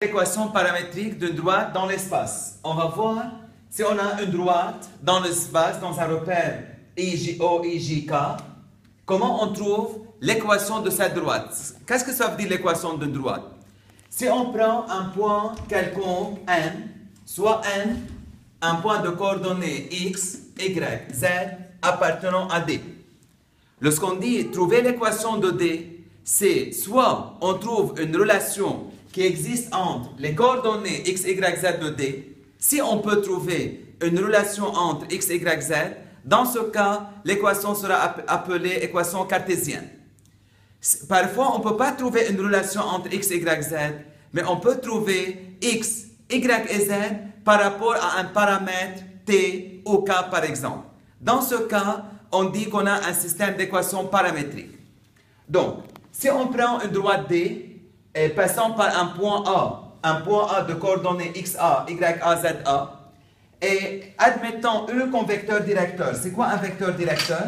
L'équation paramétrique d'une droite dans l'espace. On va voir si on a une droite dans l'espace, dans un repère IJO, IJK, comment on trouve l'équation de cette droite. Qu'est-ce que ça veut dire l'équation d'une droite? Si on prend un point quelconque N, soit N, un point de coordonnées X, Y, Z appartenant à D. Lorsqu'on dit trouver l'équation de D, c'est soit on trouve une relation qui existe entre les coordonnées x, y, z de D. Si on peut trouver une relation entre x, y, z, dans ce cas, l'équation sera appelée équation cartésienne. Parfois, on ne peut pas trouver une relation entre x, y, z, mais on peut trouver x, y et z par rapport à un paramètre t ou k par exemple. Dans ce cas, on dit qu'on a un système d'équations paramétriques. Donc, si on prend une droite D, et passant par un point A de coordonnées XA, YA, ZA, et admettons E comme vecteur directeur. C'est quoi un vecteur directeur?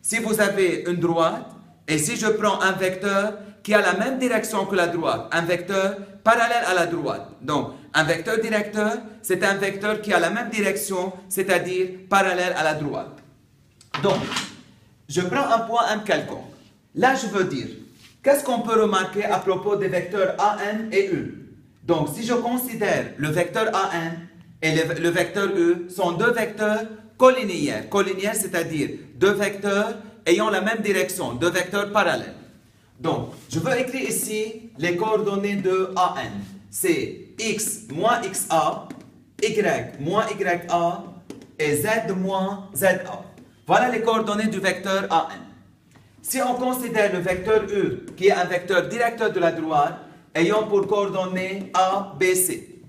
Si vous avez une droite, et si je prends un vecteur qui a la même direction que la droite, un vecteur parallèle à la droite. Donc, un vecteur directeur, c'est un vecteur qui a la même direction, c'est-à-dire parallèle à la droite. Donc, je prends un point M quelconque. Là, je veux dire, qu'est-ce qu'on peut remarquer à propos des vecteurs AN et E? Donc, si je considère le vecteur AN et le vecteur E sont deux vecteurs collinéaires. Collinéaires, c'est-à-dire deux vecteurs ayant la même direction, deux vecteurs parallèles. Donc, je veux écrire ici les coordonnées de AN. C'est X moins XA, Y moins YA et Z moins ZA. Voilà les coordonnées du vecteur AN. Si on considère le vecteur E, qui est un vecteur directeur de la droite, ayant pour coordonnées A, B, C.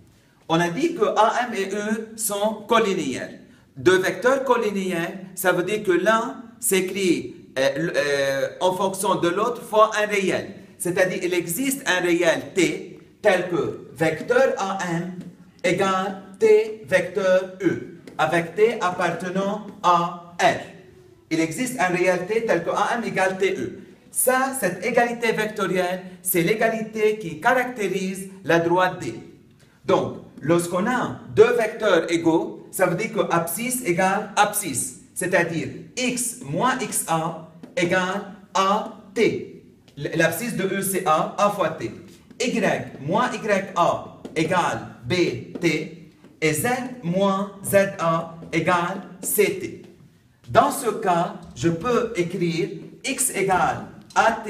On a dit que AM et E sont collinéaires. Deux vecteurs collinéaires, ça veut dire que l'un s'écrit en fonction de l'autre fois un réel. C'est-à-dire qu'il existe un réel T, tel que vecteur AM égale T vecteur E, avec T appartenant à R. Il existe une réalité telle que AM égale TE. Ça, cette égalité vectorielle, c'est l'égalité qui caractérise la droite D. Donc, lorsqu'on a deux vecteurs égaux, ça veut dire que abscisse égale abscisse. C'est-à-dire x moins xa égale AT. L'abscisse de E, c'est A fois T. Y moins YA égale BT. Et Z moins ZA égale CT. Dans ce cas, je peux écrire x égale AT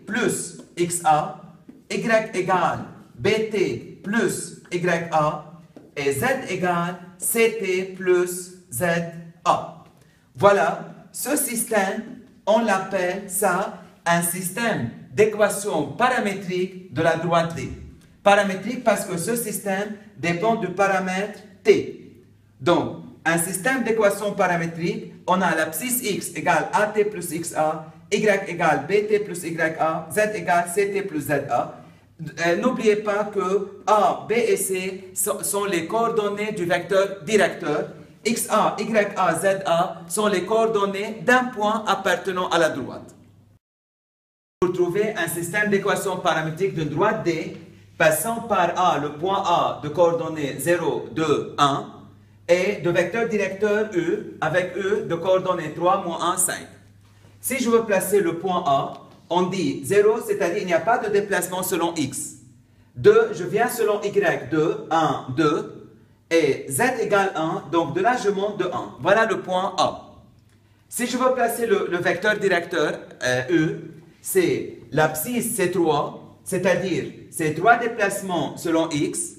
plus XA, Y égale BT plus YA et Z égale CT plus ZA. Voilà, ce système, on l'appelle ça un système d'équation paramétrique de la droite D. Paramétrique parce que ce système dépend du paramètre T. Donc, un système d'équation paramétrique, on a l'abscisse x égale AT plus XA, Y égale BT plus YA, Z égale CT plus ZA. N'oubliez pas que A, B et C sont les coordonnées du vecteur directeur. XA, YA, ZA sont les coordonnées d'un point appartenant à la droite. Pour trouver un système d'équation paramétrique d'une droite D, passant par A, le point A de coordonnées 0, 2, 1, et de vecteur directeur E, avec E de coordonnées 3, moins 1, 5. Si je veux placer le point A, on dit 0, c'est-à-dire il n'y a pas de déplacement selon X. 2, je viens selon Y, 2, 1, 2, et Z égale 1, donc de là je monte de 1. Voilà le point A. Si je veux placer le vecteur directeur E, c'est l'abscisse c'est 3, c'est-à-dire c'est 3 déplacements selon X,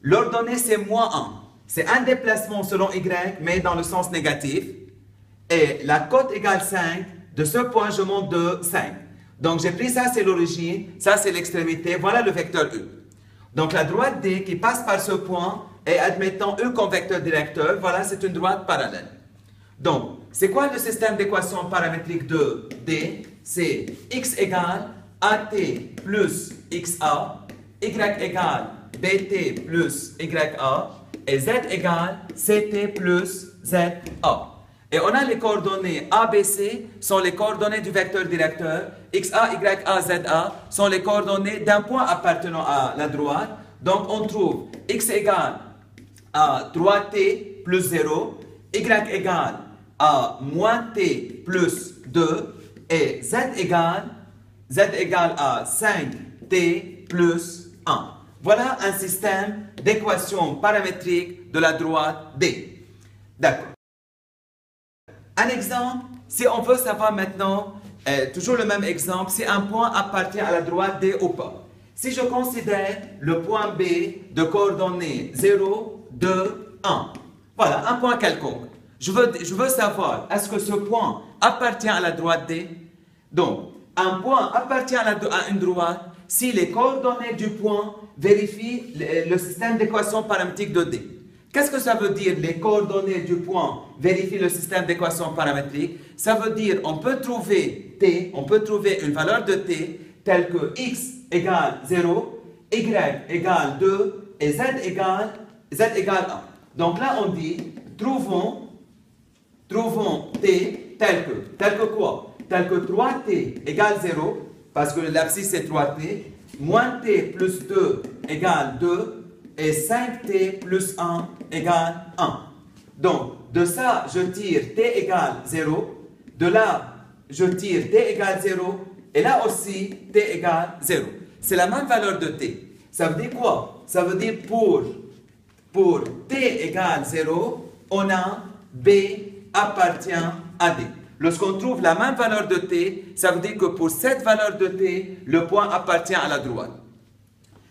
l'ordonnée c'est moins 1. C'est un déplacement selon Y, mais dans le sens négatif. Et la cote égale 5. De ce point, je monte de 5. Donc, j'ai pris ça, c'est l'origine. Ça, c'est l'extrémité. Voilà le vecteur E. Donc, la droite D qui passe par ce point, et admettant E comme vecteur directeur, voilà, c'est une droite parallèle. Donc, c'est quoi le système d'équation paramétrique de D? C'est X égale AT plus XA, Y égale BT plus YA, et Z égale CT plus ZA. Et on a les coordonnées ABC sont les coordonnées du vecteur directeur, XA, YA, ZA sont les coordonnées d'un point appartenant à la droite. Donc on trouve x égale à 3t plus 0, y égale à moins t plus 2 et z égale à 5t plus 1. Voilà un système d'équations paramétriques de la droite D. D'accord. Un exemple, si on veut savoir maintenant, toujours le même exemple, si un point appartient à la droite D ou pas. Si je considère le point B de coordonnées 0, 2, 1, voilà, un point quelconque. Je veux savoir, est-ce que ce point appartient à la droite D? Donc, un point appartient à une droite si les coordonnées du point vérifient le système d'équations paramétriques de D. Qu'est-ce que ça veut dire, les coordonnées du point vérifient le système d'équations paramétriques? Ça veut dire, on peut trouver T, on peut trouver une valeur de T telle que x égale 0, y égale 2 et z égale 1. Donc là, on dit, trouvons T tel que quoi? Tel que 3T égale 0, parce que l'abscisse c'est 3T, moins T plus 2 égale 2, et 5T plus 1 égale 1. Donc, de ça, je tire T égale 0, de là, je tire T égale 0, et là aussi, T égale 0. C'est la même valeur de T. Ça veut dire quoi? Ça veut dire pour T égale 0, on a B appartient à D. Lorsqu'on trouve la même valeur de T, ça veut dire que pour cette valeur de T, le point appartient à la droite.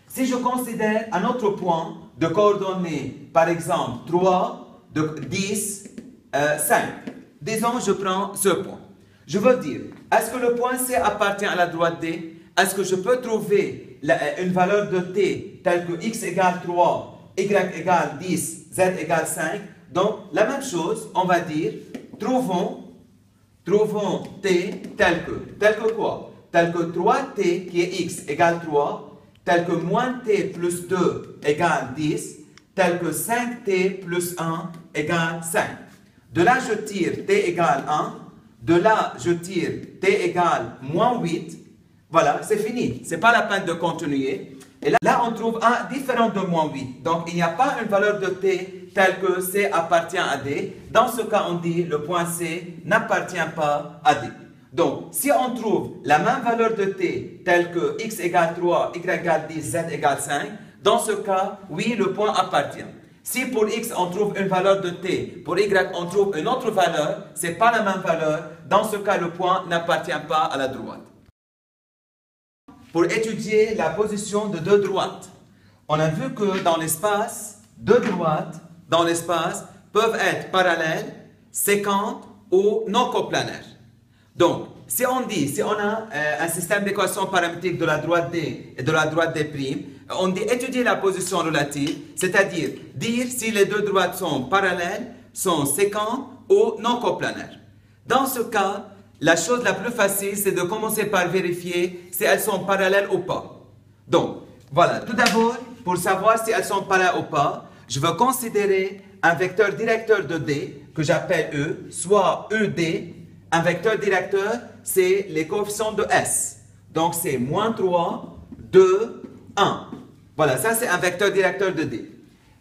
Si je considère un autre point de coordonnées, par exemple 3, 10, 5, disons je prends ce point. Je veux dire, est-ce que le point C appartient à la droite D? Est-ce que je peux trouver une valeur de T telle que x égale 3, y égale 10, z égale 5? Donc, la même chose, on va dire, trouvons T tel que quoi? Tel que 3T qui est x égale 3, tel que moins T plus 2 égale 10, tel que 5T plus 1 égale 5. De là, je tire T égale 1, de là, je tire T égale moins 8. Voilà, c'est fini. Ce n'est pas la peine de continuer. Et là, on trouve un différent de moins 8. Donc, il n'y a pas une valeur de T telle que C appartient à D. Dans ce cas, on dit le point C n'appartient pas à D. Donc, si on trouve la même valeur de T telle que x égale 3, y égale 10, z égale 5, dans ce cas, oui, le point appartient. Si pour x, on trouve une valeur de T, pour y, on trouve une autre valeur, ce n'est pas la même valeur, dans ce cas, le point n'appartient pas à la droite. Pour étudier la position de deux droites, on a vu que dans l'espace, deux droites dans l'espace peuvent être parallèles, séquentes ou non coplanaires. Donc, si on a un système d'équations paramétriques de la droite D et de la droite D', on dit étudier la position relative, c'est-à-dire dire si les deux droites sont parallèles, sont séquentes ou non coplanaires. Dans ce cas, la chose la plus facile, c'est de commencer par vérifier si elles sont parallèles ou pas. Donc, voilà, tout d'abord, pour savoir si elles sont parallèles ou pas, je veux considérer un vecteur directeur de D, que j'appelle E, soit ED. Un vecteur directeur, c'est les coefficients de S. Donc, c'est moins 3, 2, 1. Voilà, ça c'est un vecteur directeur de D.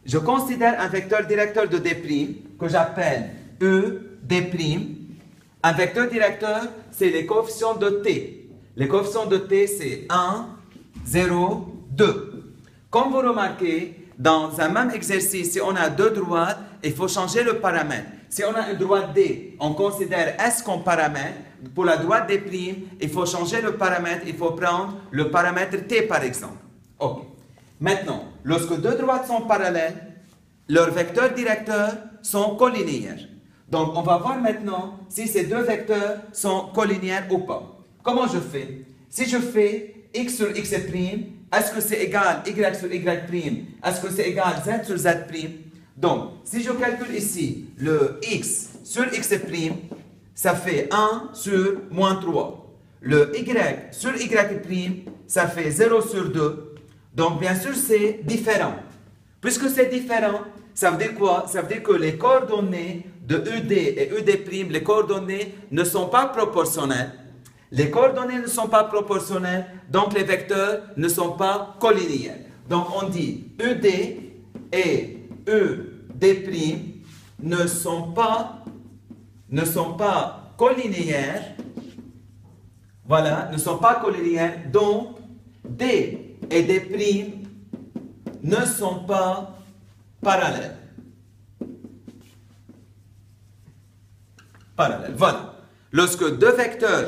Je considère un vecteur directeur de D', que j'appelle ED'. Un vecteur directeur, c'est les coefficients de T. Les coefficients de T, c'est 1, 0, 2. Comme vous remarquez, dans un même exercice, si on a deux droites, il faut changer le paramètre. Si on a une droite D, on considère S comme paramètre. Pour la droite D', il faut changer le paramètre. Il faut prendre le paramètre T, par exemple. OK. Maintenant, lorsque deux droites sont parallèles, leurs vecteurs directeurs sont collinéaires. Donc, on va voir maintenant si ces deux vecteurs sont collinéaires ou pas. Comment je fais? Si je fais x sur x', est-ce que c'est égal y sur y'? Est-ce que c'est égal z sur z'? Donc, si je calcule ici le x sur x', ça fait 1 sur moins 3. Le y sur y', ça fait 0 sur 2. Donc, bien sûr, c'est différent. Puisque c'est différent, ça veut dire quoi? Ça veut dire que les coordonnées de ED et ED', les coordonnées ne sont pas proportionnelles. Les coordonnées ne sont pas proportionnelles, donc les vecteurs ne sont pas collinéaires. Donc on dit ED et ED' ne sont pas collinéaires. Voilà, ne sont pas collinéaires. Donc D et D' ne sont pas parallèles. Parallèles, voilà. Lorsque deux vecteurs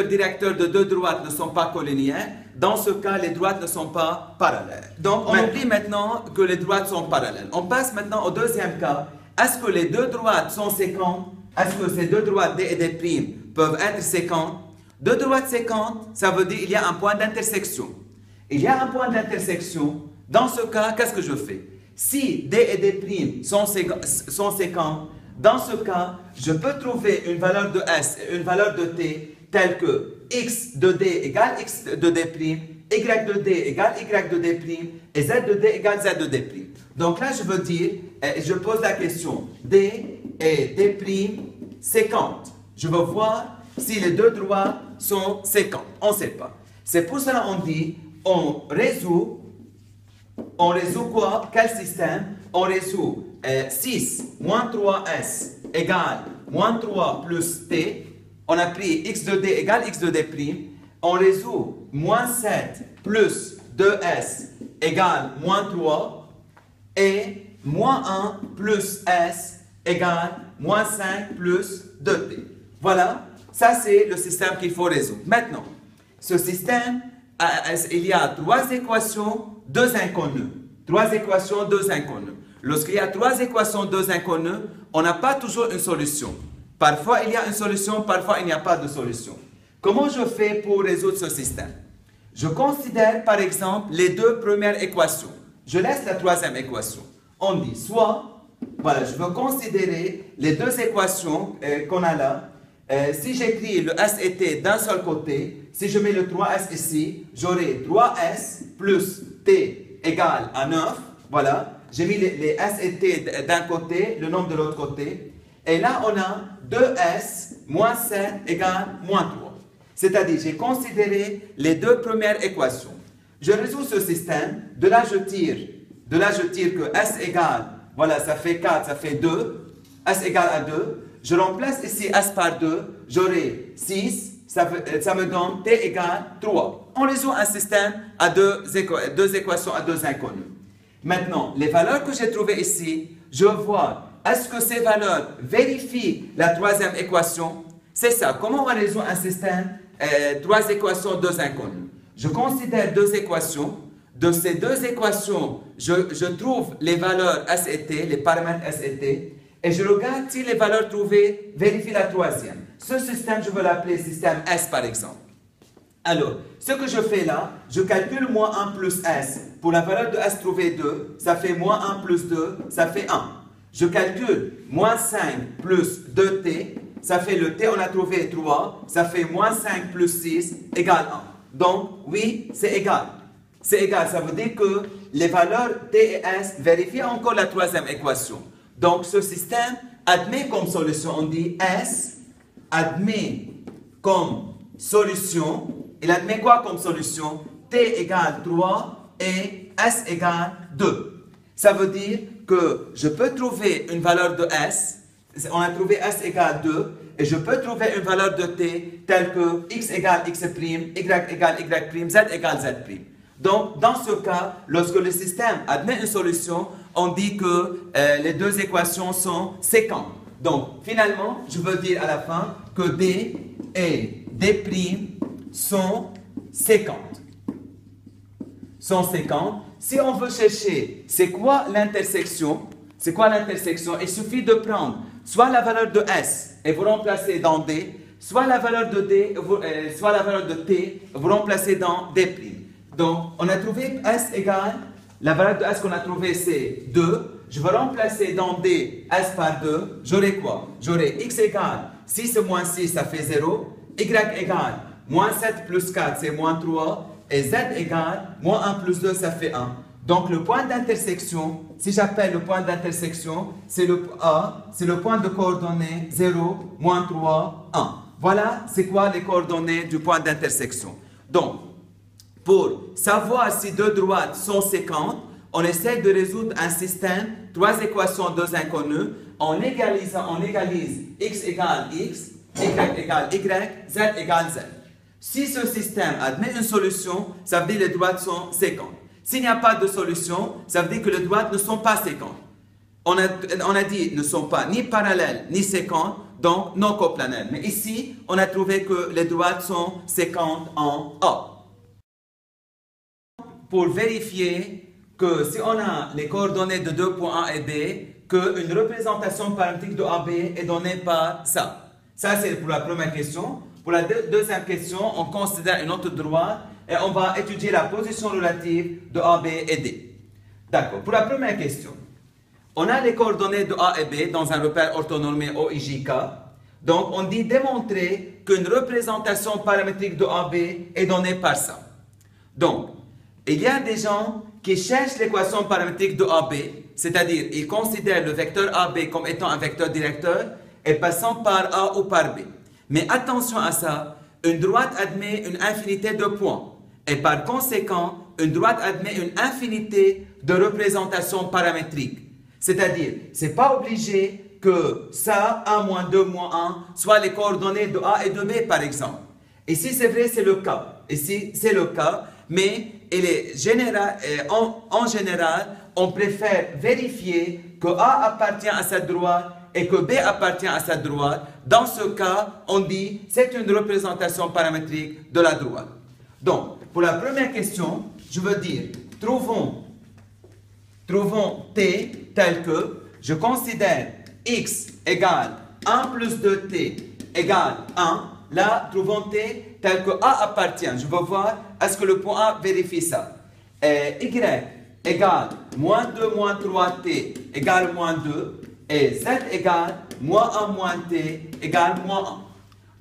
directeurs de deux droites ne sont pas collinéaires, dans ce cas, les droites ne sont pas parallèles. Donc, on oublie maintenant que les droites sont parallèles. On passe maintenant au deuxième cas. Est-ce que les deux droites sont séquentes? Est-ce que ces deux droites D et D' peuvent être séquentes? Deux droites séquentes, ça veut dire qu'il y a un point d'intersection. Il y a un point d'intersection. Dans ce cas, qu'est-ce que je fais? Si D et D' sont séquentes, dans ce cas, je peux trouver une valeur de S et une valeur de T telle que X de D égale X de D', Y de D égale Y de D', et Z de D égale Z de D'. Donc là, je veux dire, je pose la question, D et D' séquentes. Je veux voir si les deux droites sont séquentes. On ne sait pas. C'est pour cela qu'on dit, on résout quoi? Quel système? On résout 6 moins 3S égale moins 3 plus T. On a pris X de D égale X de D'. On résout moins 7 plus 2S égale moins 3. Et moins 1 plus S égale moins 5 plus 2T. Voilà, ça c'est le système qu'il faut résoudre. Maintenant, ce système, il y a trois équations, deux inconnues. Trois équations, deux inconnues. Lorsqu'il y a trois équations, deux inconnues, on n'a pas toujours une solution. Parfois, il y a une solution, parfois, il n'y a pas de solution. Comment je fais pour résoudre ce système? Je considère, par exemple, les deux premières équations. Je laisse la troisième équation. On dit soit, voilà, je veux considérer les deux équations qu'on a là. Si j'écris le S et T d'un seul côté, si je mets le 3S ici, j'aurai 3S plus T égale à 9. Voilà, j'ai mis les S et T d'un côté, le nombre de l'autre côté. Et là, on a 2S moins 7 égale moins 3. C'est-à-dire, j'ai considéré les deux premières équations. Je résous ce système. De là, je tire que S égale, voilà, ça fait 4, ça fait 2. S égale à 2. Je remplace ici S par 2. J'aurai 6. Ça me donne T égale 3. On résout un système à deux équations à deux inconnues. Maintenant, les valeurs que j'ai trouvées ici, je vois, est-ce que ces valeurs vérifient la troisième équation? C'est ça. Comment on résout un système, trois équations, deux inconnues? Je considère deux équations. De ces deux équations, je trouve les valeurs S et T, les paramètres S et T, et je regarde si les valeurs trouvées vérifient la troisième. Ce système, je veux l'appeler système S par exemple. Alors, ce que je fais là, je calcule moins 1 plus S. Pour la valeur de S trouvée 2, ça fait moins 1 plus 2, ça fait 1. Je calcule moins 5 plus 2T, ça fait le T, on a trouvé 3, ça fait moins 5 plus 6 égale 1. Donc, oui, c'est égal. C'est égal, ça veut dire que les valeurs T et S vérifient encore la troisième équation. Donc, ce système admet comme solution, on dit S admet comme solution, il admet quoi comme solution? T égale 3 et S égale 2. Ça veut dire que je peux trouver une valeur de S, on a trouvé S égale 2, et je peux trouver une valeur de T telle que X égale X', Y égale Y', Z égale Z'. Donc, dans ce cas, lorsque le système admet une solution, on dit que les deux équations sont séquentes. Donc, finalement, je veux dire à la fin que D et D' sont séquentes. Si on veut chercher, c'est quoi l'intersection? Il suffit de prendre soit la valeur de S et vous remplacez dans D, soit la valeur de D, soit la valeur de T, vous remplacez dans D'. Donc, on a trouvé S égale, la valeur de S qu'on a trouvée c'est 2. Je vais remplacer dans D S par 2. J'aurai quoi? J'aurai X égale 6 moins 6, ça fait 0. Y égale moins 7 plus 4, c'est moins 3. Et Z égale moins 1 plus 2, ça fait 1. Donc, le point d'intersection, si j'appelle le point d'intersection, c'est le A, c'est le point de coordonnées 0, moins 3, 1. Voilà, c'est quoi les coordonnées du point d'intersection. Donc, Pour savoir si deux droites sont séquentes, on essaie de résoudre un système, trois équations, deux inconnues, on égalise x égale x, y égale y, z égale z. Si ce système admet une solution, ça veut dire que les droites sont séquentes. S'il n'y a pas de solution, ça veut dire que les droites ne sont pas séquentes. On a dit ne sont pas ni parallèles ni séquentes, donc non coplanaires. Mais ici, on a trouvé que les droites sont séquentes en A. Pour vérifier que si on a les coordonnées de deux points A et B, qu'une représentation paramétrique de AB est donnée par ça. Ça, c'est pour la première question. Pour la deuxième question, on considère une autre droite et on va étudier la position relative de AB et D. D'accord. Pour la première question, on a les coordonnées de A et B dans un repère orthonormé OIJK. Donc, on dit démontrer qu'une représentation paramétrique de AB est donnée par ça. Donc, il y a des gens qui cherchent l'équation paramétrique de AB, c'est-à-dire ils considèrent le vecteur AB comme étant un vecteur directeur et passant par A ou par B. Mais attention à ça, une droite admet une infinité de points et par conséquent, une droite admet une infinité de représentations paramétriques. C'est-à-dire, ce n'est pas obligé que ça, 1, moins 2, moins 1, soient les coordonnées de A et de B par exemple. Ici, c'est vrai, c'est le cas. Ici, c'est le cas, mais en général, on préfère vérifier que A appartient à cette droite et que B appartient à cette droite. Dans ce cas, on dit c'est une représentation paramétrique de la droite. Donc, pour la première question, je veux dire, trouvons T tel que je considère x égale 1 plus 2t égale 1. Là, trouvons T tel que A appartient. Je veux voir, est-ce que le point A vérifie ça? Y égale moins 2 moins 3t égale moins 2. Et z égale moins 1 moins t égale moins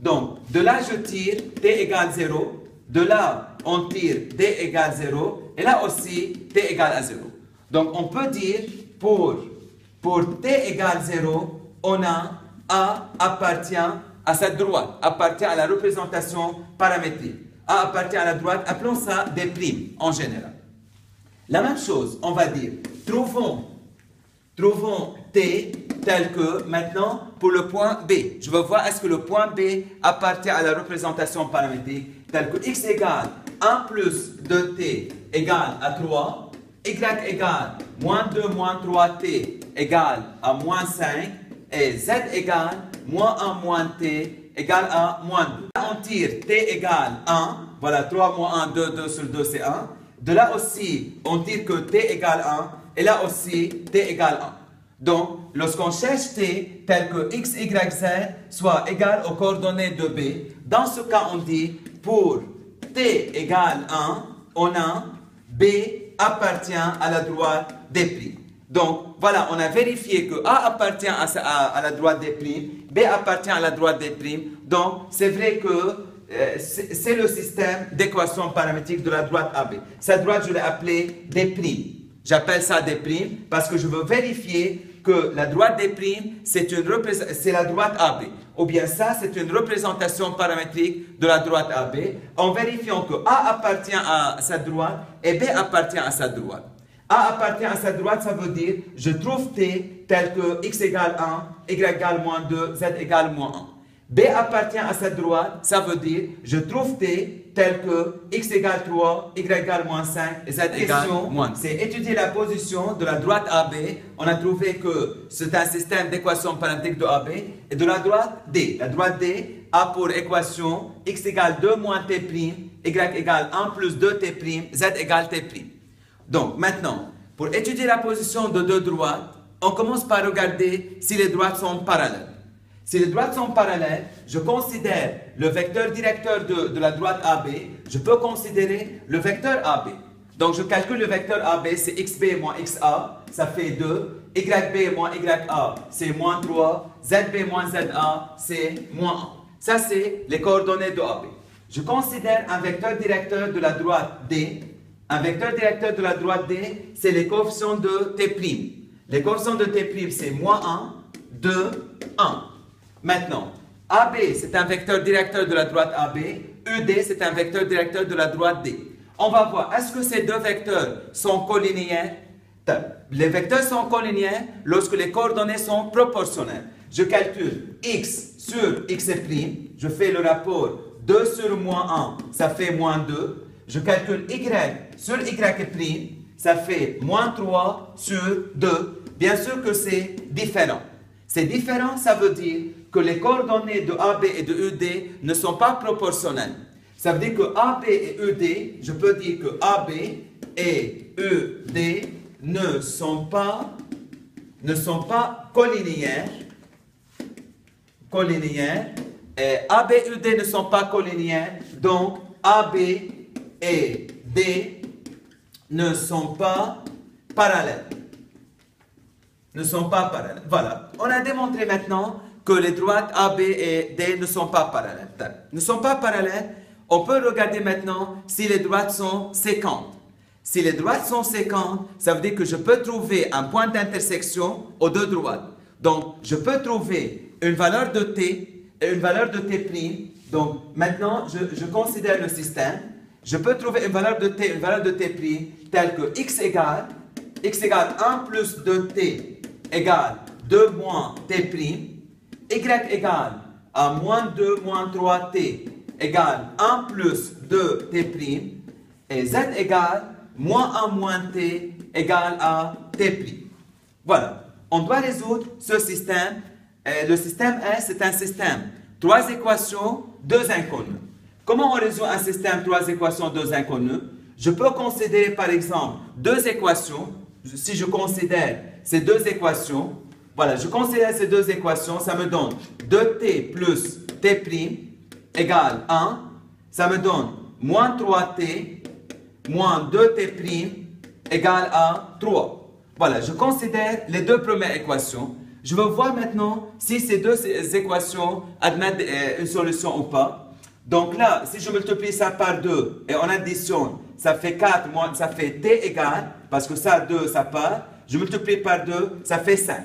1. Donc, de là, je tire t égale 0. De là, on tire d égale 0. Et là aussi, t égale à 0. Donc, on peut dire, pour t égale 0, on a A appartient à cette droite, appartient à la représentation paramétrique. A appartient à la droite, appelons ça des primes en général. La même chose, on va dire, trouvons T tel que, maintenant, pour le point B. Je veux voir est-ce que le point B appartient à la représentation paramétrique tel que x égale 1 plus 2t égale à 3, y égale moins 2 moins 3t égale à moins 5, et z égale moins 1 moins t égale à moins 2. Là, on tire t égale 1, voilà 3 moins 1, 2, 2 sur 2 c'est 1. De là aussi, on tire que t égale 1, et là aussi, t égale 1. Donc, lorsqu'on cherche t tel que x, y, z soit égal aux coordonnées de b, dans ce cas, on dit pour t égale 1, on a b appartient à la droite des primes. Donc, voilà, on a vérifié que A appartient à la droite des primes, B appartient à la droite des primes. Donc, c'est vrai que c'est le système d'équation paramétrique de la droite AB. Cette droite, je l'ai appelée des primes. J'appelle ça des primes parce que je veux vérifier que la droite des primes, c'est la droite AB. Ou bien ça, c'est une représentation paramétrique de la droite AB en vérifiant que A appartient à cette droite et B appartient à cette droite. A appartient à cette droite, ça veut dire je trouve T tel que x égale 1, y égale moins 2, z égale moins 1. B appartient à cette droite, ça veut dire je trouve T tel que x égale 3, y égale moins 5 et z égale moins 2. C'est étudier la position de la droite AB. On a trouvé que c'est un système d'équation paramétrique de AB et de la droite D. La droite D a pour équation x égale 2 moins t', y égale 1 plus 2t', z égale t'. Donc maintenant, pour étudier la position de deux droites, on commence par regarder si les droites sont parallèles. Si les droites sont parallèles, je considère le vecteur directeur de la droite AB, je peux considérer le vecteur AB. Donc je calcule le vecteur AB, c'est xb moins xa, ça fait 2, yb moins ya, c'est moins 3, zb moins za, c'est moins 1. Ça, c'est les coordonnées de AB. Je considère un vecteur directeur de la droite D. Un vecteur directeur de la droite D, c'est les coefficients de T'. Les coefficients de T', c'est moins 1, 2, 1. Maintenant, AB, c'est un vecteur directeur de la droite AB. ED, c'est un vecteur directeur de la droite D. on va voir, est-ce que ces deux vecteurs sont collinéaires? Les vecteurs sont collinéaires lorsque les coordonnées sont proportionnelles. Je calcule x sur x', je fais le rapport 2 sur moins 1, ça fait moins 2. Je calcule y sur y', ça fait moins 3 sur 2. Bien sûr que c'est différent. C'est différent, ça veut dire que les coordonnées de AB et de ED ne sont pas proportionnelles. Ça veut dire que AB et ED, je peux dire que AB et ED ne sont pas collinéaires. Et AB et ED ne sont pas collinéaires. Donc, AB et D ne sont pas parallèles. Voilà. On a démontré maintenant que les droites AB et D ne sont pas parallèles. On peut regarder maintenant si les droites sont séquentes. Si les droites sont séquentes, ça veut dire que je peux trouver un point d'intersection aux deux droites. Donc, je peux trouver une valeur de T et une valeur de T'. Donc, maintenant, je considère le système. Je peux trouver une valeur de T, une valeur de T' telle que x égale 1 plus 2T égale 2 moins T', y égale à moins 2 moins 3T égale 1 plus 2T', et z égale moins 1 moins T égale à T'. Voilà. On doit résoudre ce système. Le système S, c'est un système. 3 équations, 2 inconnues. Comment on résout un système 3 équations, 2 inconnues? Je peux considérer par exemple 2 équations. Si je considère ces 2 équations, voilà, je considère ces 2 équations, ça me donne 2T plus T' égale 1. Ça me donne moins 3T moins 2T' égale à 3. Voilà, je considère les 2 premières équations. Je veux voir maintenant si ces 2 équations admettent une solution ou pas. Donc là, si je multiplie ça par 2 et on additionne, ça fait 4, ça fait T égale, parce que ça, 2, ça part. Je multiplie par 2, ça fait 5.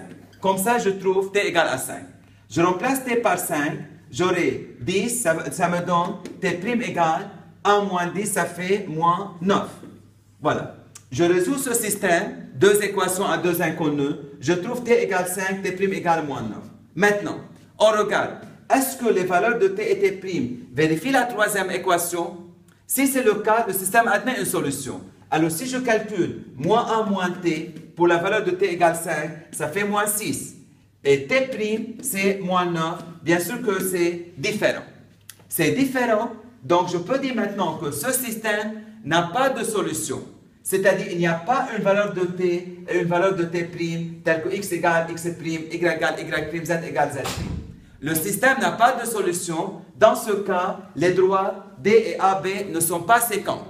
Comme ça, je trouve T égale à 5. Je remplace T par 5, j'aurai 10, ça me donne T' égale 1 moins 10, ça fait moins 9. Voilà. Je résous ce système, 2 équations à 2 inconnues. Je trouve T égale 5, T' égale moins 9. Maintenant, on regarde. Est-ce que les valeurs de T et T' vérifient la 3e équation? Si c'est le cas, le système admet une solution. Alors, si je calcule moins 1 moins T, pour la valeur de T égale 5, ça fait moins 6. Et T', c'est moins 9. Bien sûr que c'est différent. C'est différent, donc je peux dire maintenant que ce système n'a pas de solution. C'est-à-dire, il n'y a pas une valeur de T et une valeur de T' telle que x égale x', y égale y', z égale z'. Le système n'a pas de solution. Dans ce cas, les droites D et AB ne sont pas séquentes.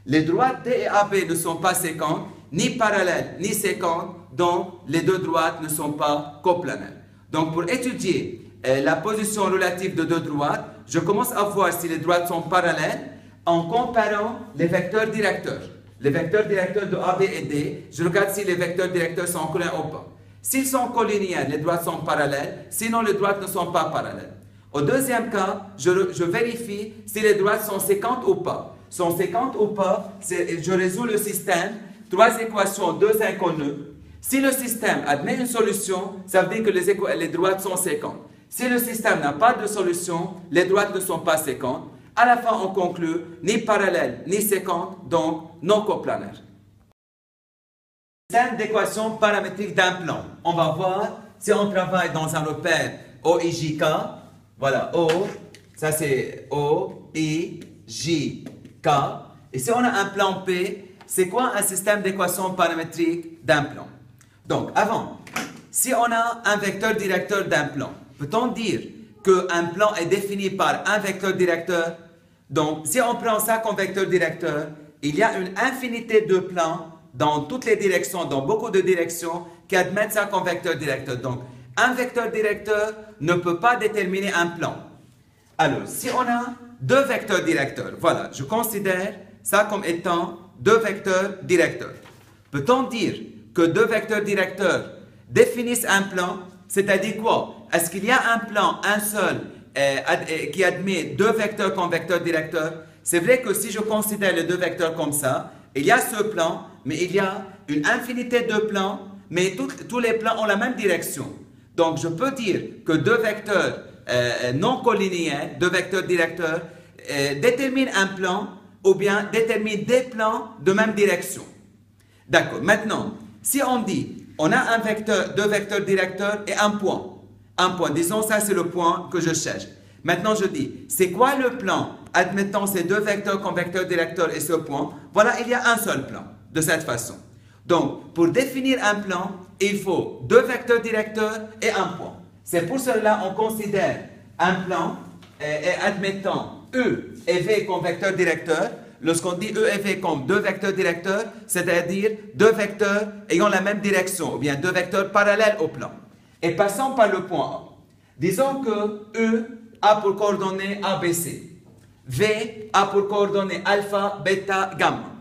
Les droites D et AB ne sont pas séquentes, ni parallèles, ni séquentes, donc les 2 droites ne sont pas coplanaires. Donc pour étudier la position relative de 2 droites, je commence à voir si les droites sont parallèles en comparant les vecteurs directeurs. Les vecteurs directeurs de AB et D, je regarde si les vecteurs directeurs sont collinéaires ou pas. S'ils sont collinéaires, les droites sont parallèles, sinon les droites ne sont pas parallèles. Au deuxième cas, je vérifie si les droites sont séquentes ou pas. Sont séquentes ou pas, je résous le système, 3 équations, 2 inconnues. Si le système admet une solution, ça veut dire que les droites sont séquentes. Si le système n'a pas de solution, les droites ne sont pas séquentes. À la fin, on conclut ni parallèles ni séquentes, donc non coplanaires. Système d'équations paramétriques d'un plan. On va voir si on travaille dans un repère OIJK. Voilà, O, ça c'est OIJK. Et si on a un plan P, c'est quoi un système d'équations paramétriques d'un plan? Donc, avant, si on a un vecteur directeur d'un plan, peut-on dire qu'un plan est défini par un vecteur directeur? Donc, si on prend ça comme vecteur directeur, il y a une infinité de plans dans toutes les directions, dans beaucoup de directions, qui admettent ça comme vecteur directeur. Donc, un vecteur directeur ne peut pas déterminer un plan. Alors, si on a 2 vecteurs directeurs, voilà, je considère ça comme étant 2 vecteurs directeurs. Peut-on dire que 2 vecteurs directeurs définissent un plan? C'est-à-dire quoi? Est-ce qu'il y a un plan, un seul, qui admet 2 vecteurs comme vecteurs directeurs? c'est vrai que si je considère les deux vecteurs comme ça, il y a ce plan, mais il y a une infinité de plans, mais tous les plans ont la même direction. Donc, je peux dire que deux vecteurs non collinéaires, deux vecteurs directeurs, déterminent un plan ou bien déterminent des plans de même direction. D'accord. Maintenant, si on dit, on a un vecteur, deux vecteurs directeurs et un point. Un point. Disons, ça, c'est le point que je cherche. Maintenant, je dis, c'est quoi le plan? Admettons ces deux vecteurs comme vecteur directeur et ce point. Voilà, il y a un seul plan, de cette façon. Donc, pour définir un plan, il faut deux vecteurs directeurs et un point. C'est pour cela qu'on considère un plan et admettons E et V comme vecteurs directeurs. Lorsqu'on dit E et V comme deux vecteurs directeurs, c'est-à-dire deux vecteurs ayant la même direction, ou bien deux vecteurs parallèles au plan. Et passons par le point A. Disons que E a pour coordonnées ABC, V a pour coordonnées alpha, bêta, gamma,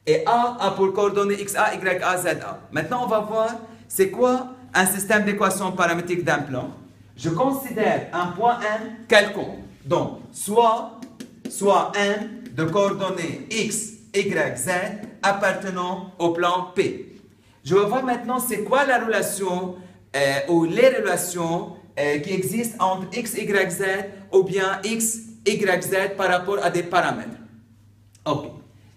et A a pour coordonnées XA, YA, ZA. Maintenant, on va voir c'est quoi un système d'équations paramétriques d'un plan. Je considère un point N quelconque. Donc, soit N de coordonnées X, Y, Z appartenant au plan P. Je vais voir maintenant c'est quoi la relation ou les relations qui existent entre X, Y, Z ou bien X, Y, Z par rapport à des paramètres. Ok.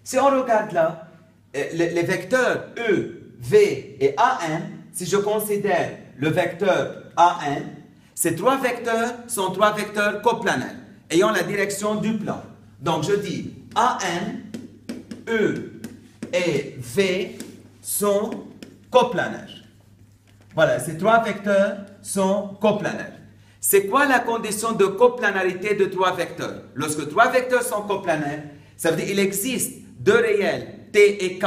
Si on regarde là, les vecteurs E, V et AN, si je considère le vecteur AN, ces trois vecteurs sont trois vecteurs coplanaires ayant la direction du plan. Donc je dis AN, E et V sont coplanaires. Voilà, ces trois vecteurs sont coplanaires. C'est quoi la condition de coplanarité de trois vecteurs? Lorsque trois vecteurs sont coplanaires, ça veut dire qu'il existe deux réels T et K,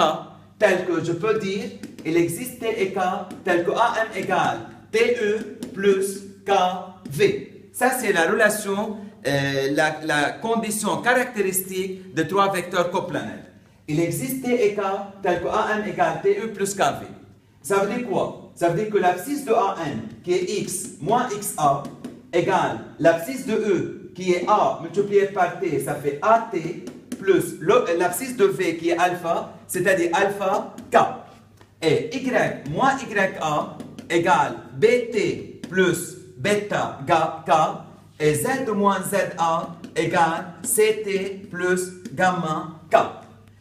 tels que je peux dire, il existe T et K, tels que AM égale TE plus KV. Ça, c'est la relation, la condition caractéristique de trois vecteurs coplanaires. Il existe T et K, tels que AM égale TE plus KV. Ça veut dire quoi? Ça veut dire que l'abscisse de AN, qui est X moins XA, égale l'abscisse de E, qui est A multiplié par T, ça fait AT, plus l'abscisse de V, qui est alpha, c'est-à-dire alpha K. Et Y moins YA égale BT plus bêta K, et Z moins ZA égale CT plus gamma K.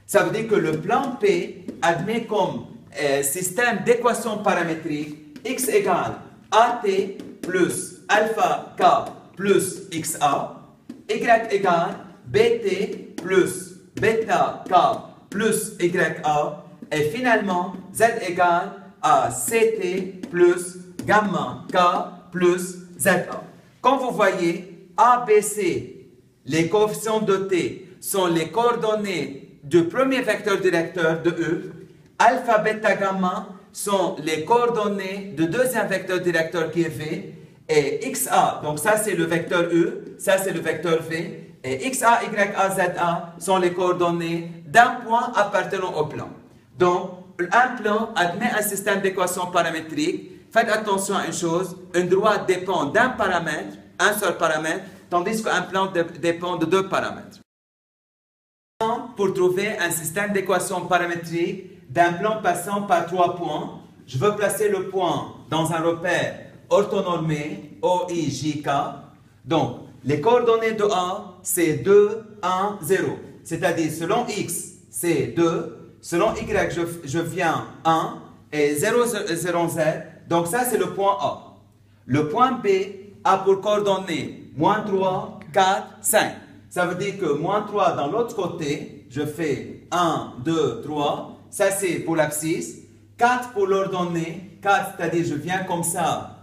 Ça veut dire que le plan P admet comme système d'équation paramétrique X égale AT plus alpha K plus XA, Y égale BT plus bêta K plus YA, et finalement Z égale à CT plus gamma K plus ZA. Comme vous voyez, ABC, les coefficients de T sont les coordonnées du premier vecteur directeur de E. Alpha, bêta, gamma sont les coordonnées du deuxième vecteur directeur qui est V. Et XA, donc ça c'est le vecteur E, ça c'est le vecteur V. Et XA, YA, ZA sont les coordonnées d'un point appartenant au plan. Donc, un plan admet un système d'équations paramétriques. Faites attention à une chose, une droite dépend d'un paramètre, un seul paramètre, tandis qu'un plan dépend de deux paramètres. Pour trouver un système d'équations paramétriques d'un plan passant par trois points, je veux placer le point dans un repère orthonormé OIJK. Donc, les coordonnées de A, c'est 2, 1, 0. C'est-à-dire, selon X, c'est 2. Selon Y, je viens 1. Et 0, 0, Z. Donc, ça, c'est le point A. Le point B a pour coordonnées moins 3, 4, 5. Ça veut dire que moins 3 dans l'autre côté, je fais 1, 2, 3. Ça, c'est pour l'abscisse. 4 pour l'ordonnée. 4, c'est-à-dire, je viens comme ça.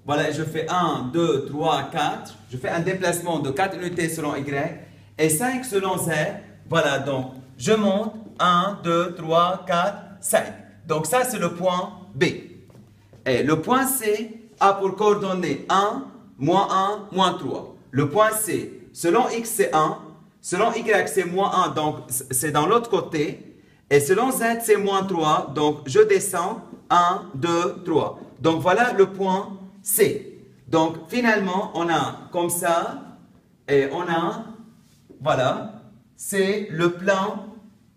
Voilà, je fais 1, 2, 3, 4. Je fais un déplacement de 4 unités selon Y. Et 5 selon Z. Voilà, donc, je monte 1, 2, 3, 4, 5. Donc, ça, c'est le point B. Et le point C a pour coordonnées 1, moins 1, moins 3. Le point C, selon X, c'est 1. Selon Y, c'est moins 1, donc c'est dans l'autre côté. Et selon Z, c'est moins 3. Donc, je descends 1, 2, 3. Donc, voilà le point C. Donc, finalement, on a comme ça. Et on a, voilà, c'est le plan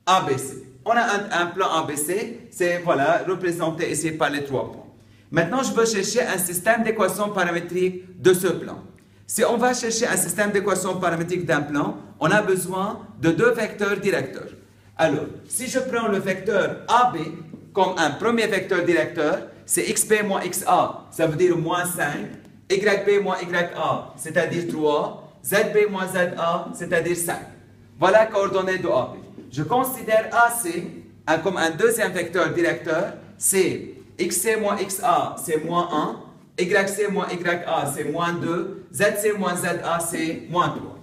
ABC. On a un plan ABC, c'est voilà, représenté ici par les 3 points. Maintenant, je veux chercher un système d'équations paramétriques de ce plan. Si on va chercher un système d'équations paramétriques d'un plan, on a besoin de 2 vecteurs directeurs. Alors, si je prends le vecteur AB comme un premier vecteur directeur, c'est xb moins xa, ça veut dire moins 5, yb moins ya, c'est-à-dire 3, zb moins za, c'est-à-dire 5. Voilà les coordonnées de AB. Je considère AC comme un deuxième vecteur directeur, c'est xc moins xa, c'est moins 1, yc moins ya, c'est moins 2, zc moins za, c'est moins 3.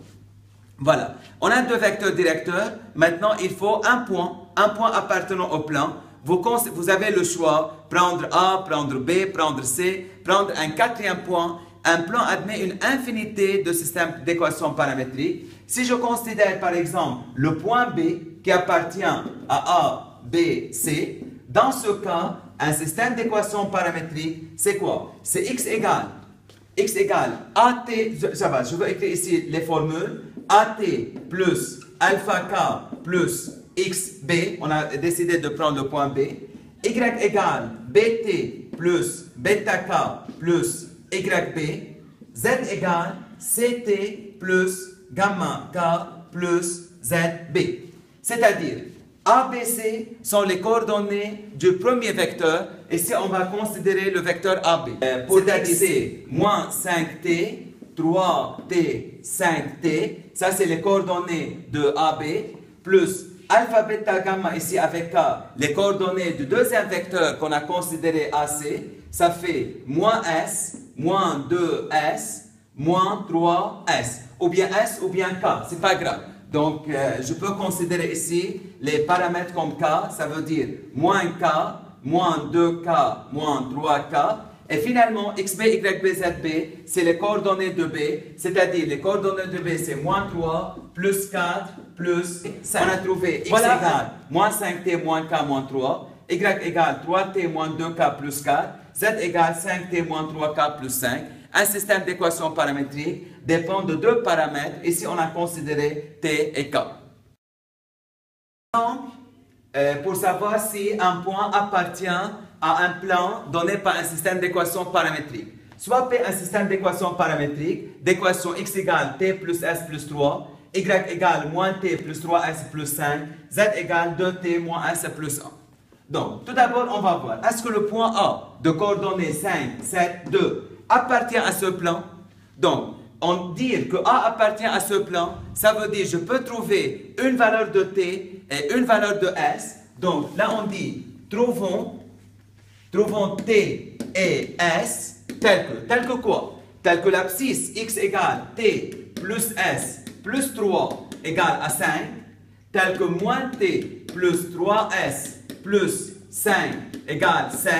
Voilà, on a 2 vecteurs directeurs. Maintenant, il faut un point appartenant au plan. Vous avez le choix, prendre A, prendre B, prendre C, prendre un 4e point. Un plan admet une infinité de systèmes d'équations paramétriques. Si je considère par exemple le point B qui appartient à A, B, C, dans ce cas, un système d'équations paramétriques, c'est quoi? C'est x égale AT, ça va, je vais écrire ici les formules, AT plus alpha K plus XB, on a décidé de prendre le point B, Y égale BT plus bêta K plus YB, Z égale CT plus gamma K plus ZB. C'est-à-dire, ABC sont les coordonnées du premier vecteur, et si on va considérer le vecteur AB. C'est-à-dire, c'est moins 5T, 3T, 5T, ça c'est les coordonnées de AB, plus alpha, bêta, gamma, ici avec K, les coordonnées du deuxième vecteur qu'on a considéré AC, ça fait moins S, moins 2S, moins 3S, ou bien S ou bien K, c'est pas grave. Donc, je peux considérer ici les paramètres comme K, ça veut dire moins K, moins 2K, moins 3K. Et finalement, XB, YB, ZB, c'est les coordonnées de B, c'est-à-dire les coordonnées de B, c'est moins 3, plus 4, plus 5. On a trouvé X égale moins 5T, moins K, moins 3, Y égale 3T, moins 2K, plus 4, Z égale 5T, moins 3K, plus 5. Un système d'équations paramétriques dépend de 2 paramètres. Ici, on a considéré T et K. Pour savoir si un point appartient à un plan donné par un système d'équations paramétriques. Soit P un système d'équations paramétriques, d'équation x égale T plus S plus 3, Y égale moins T plus 3S plus 5, Z égale 2T moins S plus 1. Donc, tout d'abord, on va voir, est-ce que le point A de coordonnées 5, 7, 2 appartient à ce plan? Donc, on dit que A appartient à ce plan, ça veut dire que je peux trouver une valeur de T et une valeur de S. Donc, là, on dit, trouvons T et S tel que quoi? Tel que l'abscisse x égale T plus S plus 3 égale à 5, tel que moins T plus 3S plus 5 égale 7,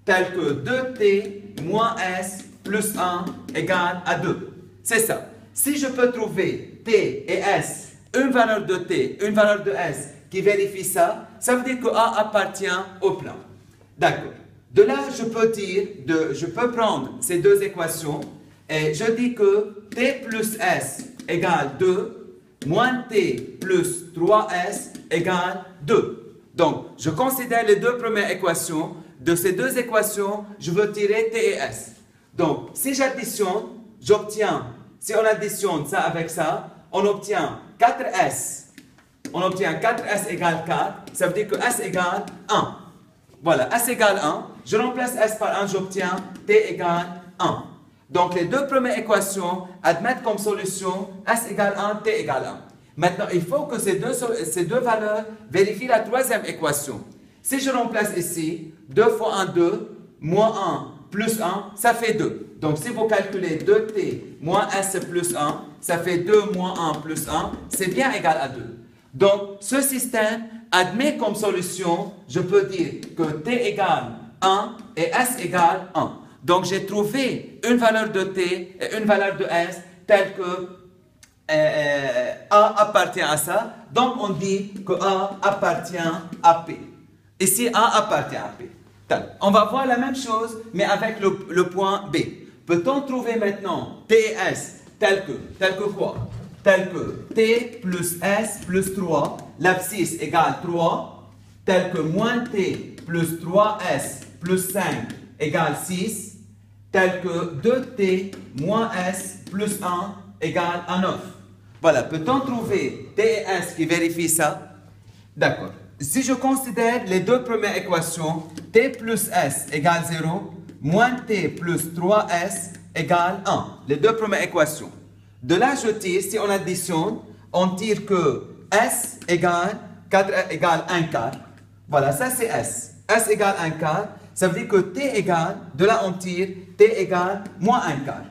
tel que 2T moins S plus 1 égale à 2. C'est ça. Si je peux trouver T et S, une valeur de T, une valeur de S qui vérifie ça, ça veut dire que A appartient au plan. D'accord. De là, je peux prendre ces 2 équations et je dis que T plus S égale 2, moins T plus 3S égale 2. Donc, je considère les 2 premières équations. De ces 2 équations, je veux tirer T et S. Donc, si j'additionne, si on additionne ça avec ça, on obtient 4S. On obtient 4S égale 4, ça veut dire que S égale 1. Voilà, S égale 1, je remplace S par 1, j'obtiens T égale 1. Donc, les 2 premières équations admettent comme solution S égale 1, T égale 1. Maintenant, il faut que ces deux valeurs vérifient la 3e équation. Si je remplace ici, 2 fois 1, 2, moins 1 plus 1, ça fait 2. Donc, si vous calculez 2T moins S plus 1, ça fait 2 moins 1 plus 1, c'est bien égal à 2. Donc, ce système admet comme solution, je peux dire que T égale 1 et S égale 1. Donc, j'ai trouvé une valeur de T et une valeur de S telle que A appartient à ça. Donc, on dit que A appartient à P. Ici, A appartient à P. On va voir la même chose, mais avec le point B. Peut-on trouver maintenant T et S tel que quoi? tel que t plus s plus 3, l'abscisse égale 3, tel que moins t plus 3s plus 5 égale 6, tel que 2t moins s plus 1 égale à 9. Voilà, peut-on trouver t et s qui vérifient ça? D'accord. Si je considère les deux premières équations, t plus s égale 0, moins t plus 3s égale 1. Les deux premières équations. De là, je tire, si on additionne, on tire que s égale 4 égale 1 quart. Voilà, ça c'est s. S égale 1 quart, ça veut dire que t égale, de là on tire, t égale moins 1 quart.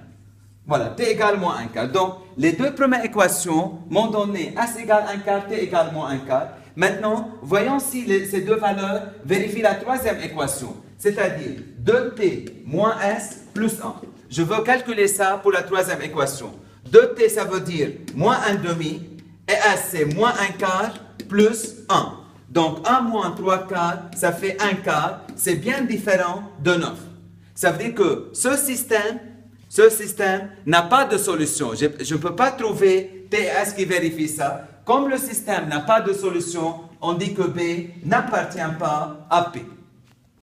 Voilà, t égale moins 1 quart. Donc, les deux premières équations m'ont donné s égale 1 quart, t égale moins 1 quart. Maintenant, voyons si ces deux valeurs vérifient la troisième équation, c'est-à-dire 2t moins s plus 1. Je veux calculer ça pour la troisième équation. 2t, ça veut dire moins 1 demi, et s, c'est moins 1 quart plus 1. Donc, 1 moins 3 quarts, ça fait 1 quart. C'est bien différent de 9. Ça veut dire que ce système n'a pas de solution. Je ne peux pas trouver t et s qui vérifie ça. Comme le système n'a pas de solution, on dit que B n'appartient pas à P.